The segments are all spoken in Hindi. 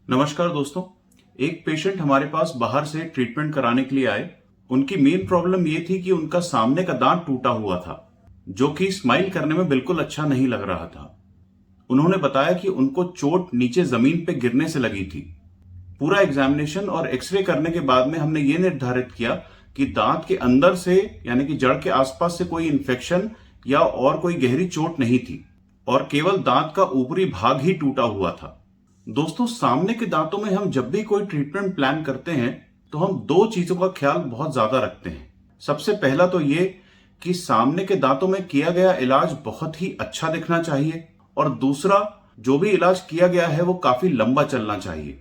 नमस्कार दोस्तों। एक पेशेंट हमारे पास बाहर से ट्रीटमेंट कराने के लिए आए। उनकी मेन प्रॉब्लम ये थी कि उनका सामने का दांत टूटा हुआ था, जो कि स्माइल करने में बिल्कुल अच्छा नहीं लग रहा था। उन्होंने बताया कि उनको चोट नीचे जमीन पे गिरने से लगी थी। पूरा एग्जामिनेशन और एक्सरे करने के बाद में हमने ये निर्धारित किया कि दांत के अंदर से यानी कि जड़ के आसपास से कोई इन्फेक्शन या और कोई गहरी चोट नहीं थी और केवल दांत का ऊपरी भाग ही टूटा हुआ था। दोस्तों, सामने के दांतों में हम जब भी कोई ट्रीटमेंट प्लान करते हैं तो हम दो चीजों का ख्याल बहुत ज्यादा रखते हैं। सबसे पहला तो ये कि सामने के दांतों में किया गया इलाज बहुत ही अच्छा दिखना चाहिए और दूसरा, जो भी इलाज किया गया है वो काफी लंबा चलना चाहिए।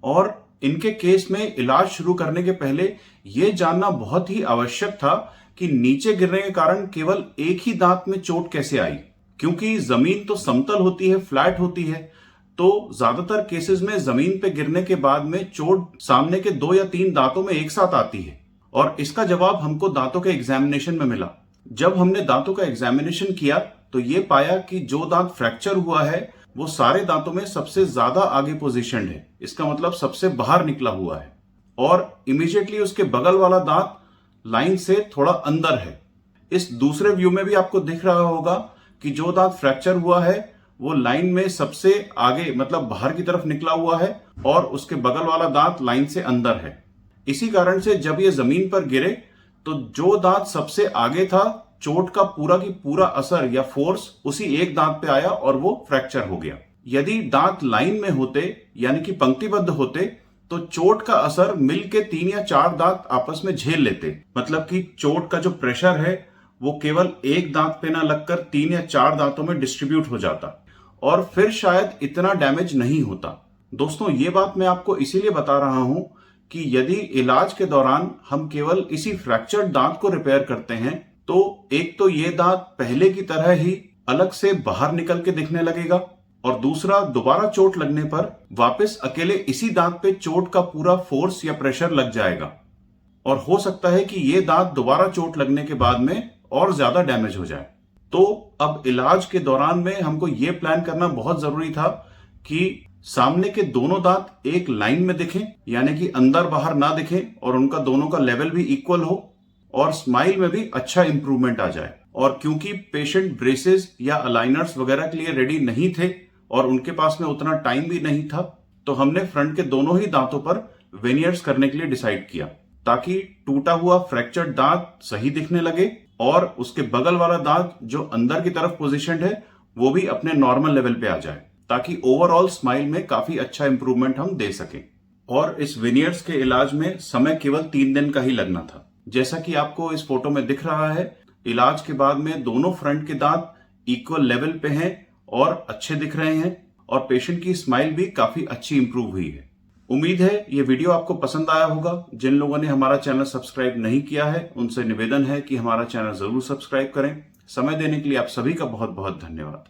और इनके केस में इलाज शुरू करने के पहले यह जानना बहुत ही आवश्यक था कि नीचे गिरने के कारण केवल एक ही दांत में चोट कैसे आई, क्योंकि जमीन तो समतल होती है, फ्लैट होती है, तो ज्यादातर केसेस में जमीन पे गिरने के बाद में चोट सामने के 2 या 3 दांतों में एक साथ आती है। और इसका जवाब हमको दांतों के एग्जामिनेशन में मिला। जब हमने दांतों का एग्जामिनेशन किया तो ये पाया कि जो दांत फ्रैक्चर हुआ है वो सारे दांतों में सबसे ज्यादा आगे पोजीशनड है। इसका मतलब सबसे बाहर निकला हुआ है और इमीडिएटली उसके बगल वाला दांत लाइन से थोड़ा अंदर है। इस दूसरे व्यू में भी आपको दिख रहा होगा कि जो दांत फ्रैक्चर हुआ है वो लाइन में सबसे आगे मतलब बाहर की तरफ निकला हुआ है और उसके बगल वाला दांत लाइन से अंदर है। इसी कारण से जब ये जमीन पर गिरे तो जो दांत सबसे आगे था, चोट का पूरा की पूरा असर या फोर्स उसी एक दांत पे आया और वो फ्रैक्चर हो गया। यदि दांत लाइन में होते यानी कि पंक्तिबद्ध होते तो चोट का असर मिलके 3 या 4 दांत आपस में झेल लेते। मतलब कि चोट का जो प्रेशर है वो केवल एक दांत पे ना लगकर 3 या 4 दांतों में डिस्ट्रीब्यूट हो जाता और फिर शायद इतना डैमेज नहीं होता। दोस्तों, ये बात मैं आपको इसीलिए बता रहा हूं कि यदि इलाज के दौरान हम केवल इसी फ्रैक्चर्ड दांत को रिपेयर करते हैं तो एक तो ये दांत पहले की तरह ही अलग से बाहर निकल के दिखने लगेगा और दूसरा, दोबारा चोट लगने पर वापस अकेले इसी दांत पे चोट का पूरा फोर्स या प्रेशर लग जाएगा और हो सकता है कि ये दांत दोबारा चोट लगने के बाद में और ज्यादा डैमेज हो जाए। तो अब इलाज के दौरान में हमको ये प्लान करना बहुत जरूरी था कि सामने के दोनों दांत एक लाइन में दिखें, यानी कि अंदर बाहर ना दिखें और उनका दोनों का लेवल भी इक्वल हो और स्माइल में भी अच्छा इंप्रूवमेंट आ जाए। और क्योंकि पेशेंट ब्रेसेस या अलाइनर्स वगैरह के लिए रेडी नहीं थे और उनके पास में उतना टाइम भी नहीं था, तो हमने फ्रंट के दोनों ही दांतों पर वेनियर्स करने के लिए डिसाइड किया ताकि टूटा हुआ फ्रैक्चर्ड दांत सही दिखने लगे और उसके बगल वाला दांत जो अंदर की तरफ पोजीशनड है वो भी अपने नॉर्मल लेवल पे आ जाए, ताकि ओवरऑल स्माइल में काफी अच्छा इंप्रूवमेंट हम दे सकें। और इस वेनियर्स के इलाज में समय केवल 3 दिन का ही लगना था। जैसा कि आपको इस फोटो में दिख रहा है, इलाज के बाद में दोनों फ्रंट के दांत इक्वल लेवल पे हैं और अच्छे दिख रहे हैं और पेशेंट की स्माइल भी काफी अच्छी इंप्रूव हुई है। उम्मीद है ये वीडियो आपको पसंद आया होगा। जिन लोगों ने हमारा चैनल सब्सक्राइब नहीं किया है उनसे निवेदन है कि हमारा चैनल जरूर सब्सक्राइब करें। समय देने के लिए आप सभी का बहुत बहुत धन्यवाद।